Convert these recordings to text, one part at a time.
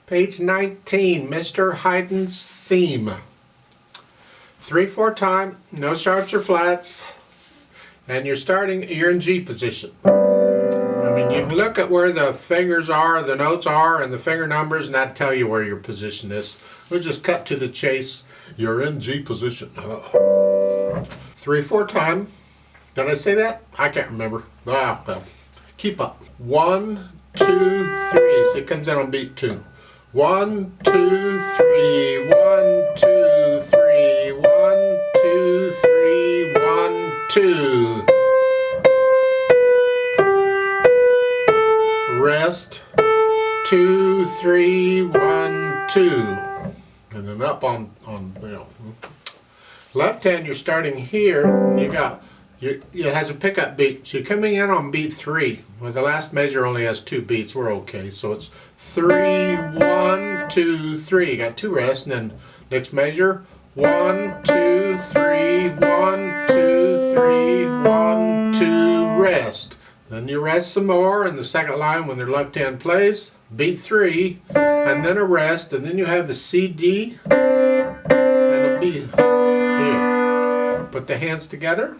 Page 19, Mr. Haydn's theme. 3/4 time, no sharps or flats, and you're in G position. I mean, you can look at where the fingers are, the notes are, and the finger numbers, and that'll tell you where your position is. We'll just cut to the chase. You're in G position. 3/4 time. Did I say that? I can't remember. Well, keep up. 1, 2, 3. So it comes in on beat 2. 1, 2, 3. 1, 2, 3. 1, 2, 3. 1, 2. Rest. 2, 3. 1, 2. And then up on left hand, you're starting here, and it has a pickup beat. So you're coming in on beat 3. Well, the last measure only has 2 beats. We're okay. So it's 3, 1, 2, 3. You got 2 rests, and then next measure 1, 2, 3, 1, 2, 3, 1, 2, rest. Then you rest some more in the second line when their left hand plays. Beat 3, and then a rest, and then you have the C, D, and a B here. Put the hands together.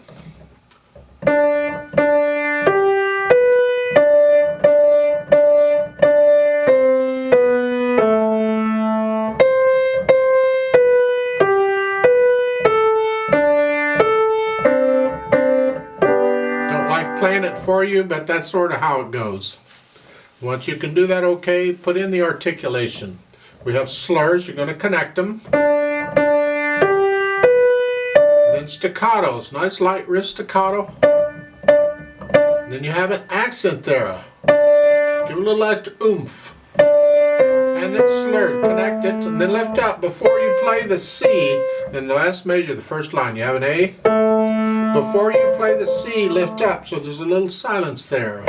Don't like playing it for you, but that's sort of how it goes. Once you can do that okay, put in the articulation. We have slurs, you're going to connect them. And then staccatos, nice light wrist staccato. And then you have an accent there. Give a little extra oomph. And it's slurred, connect it, and then lift up. Before you play the C, in the last measure, the first line, you have an A. Before you play the C, lift up, so there's a little silence there.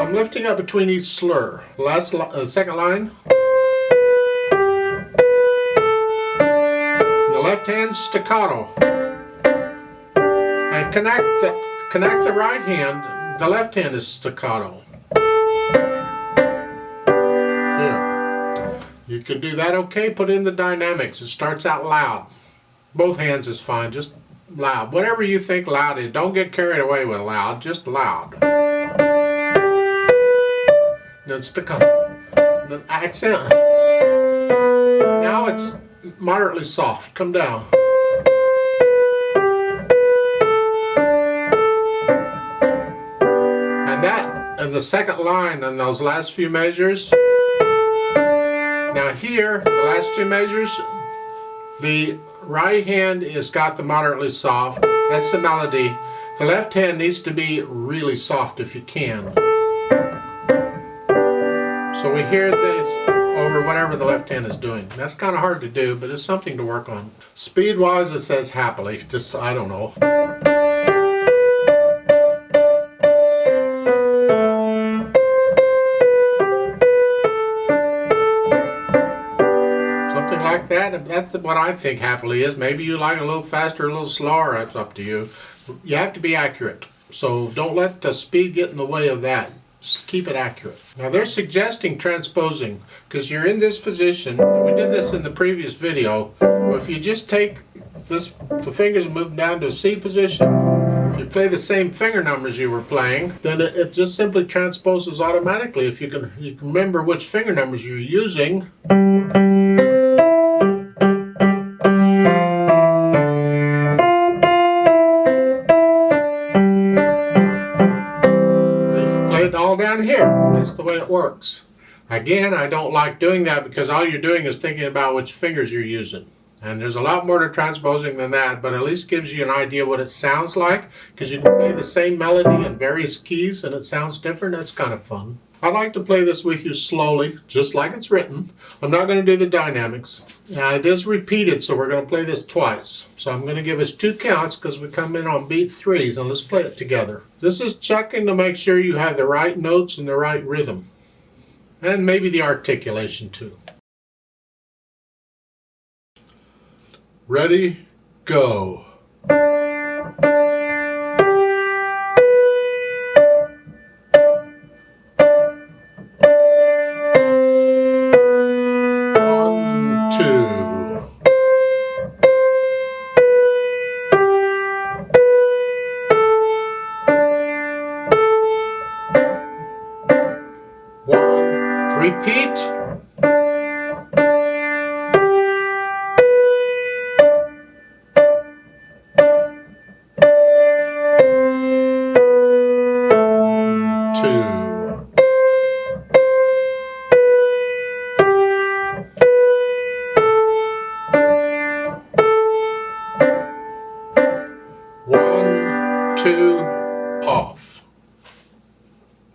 I'm lifting up between each slur. Second line. The left hand staccato. And connect the right hand. The left hand is staccato. Here. You can do that okay. Put in the dynamics. It starts out loud. Both hands is fine. Just loud. Whatever you think loud is. Don't get carried away with loud. Just loud. Then staccato, then accent. Now it's moderately soft. Come down. And the second line on those last few measures. Now here, the last 2 measures, the right hand has got the moderately soft. That's the melody. The left hand needs to be really soft if you can. So we hear this over whatever the left hand is doing. That's kind of hard to do, but it's something to work on. Speed-wise, it says happily. Just, I don't know. Something like that. That's what I think happily is. Maybe you like a little faster, a little slower. That's up to you. You have to be accurate. So don't let the speed get in the way of that. Just keep it accurate. Now they're suggesting transposing because you're in this position. We did this in the previous video. If you just take the fingers and move them down to a C position, you play the same finger numbers you were playing, then it just simply transposes automatically. If you can remember which finger numbers you're using. All down here. That's the way it works. Again, I don't like doing that because all you're doing is thinking about which fingers you're using. And there's a lot more to transposing than that, but at least gives you an idea what it sounds like because you can play the same melody in various keys and it sounds different. That's kind of fun. I'd like to play this with you slowly, just like it's written. I'm not going to do the dynamics. Now, it is repeated, so we're going to play this twice. So I'm going to give us 2 counts because we come in on beat 3. So let's play it together. This is checking to make sure you have the right notes and the right rhythm. And maybe the articulation too. Ready, go. repeat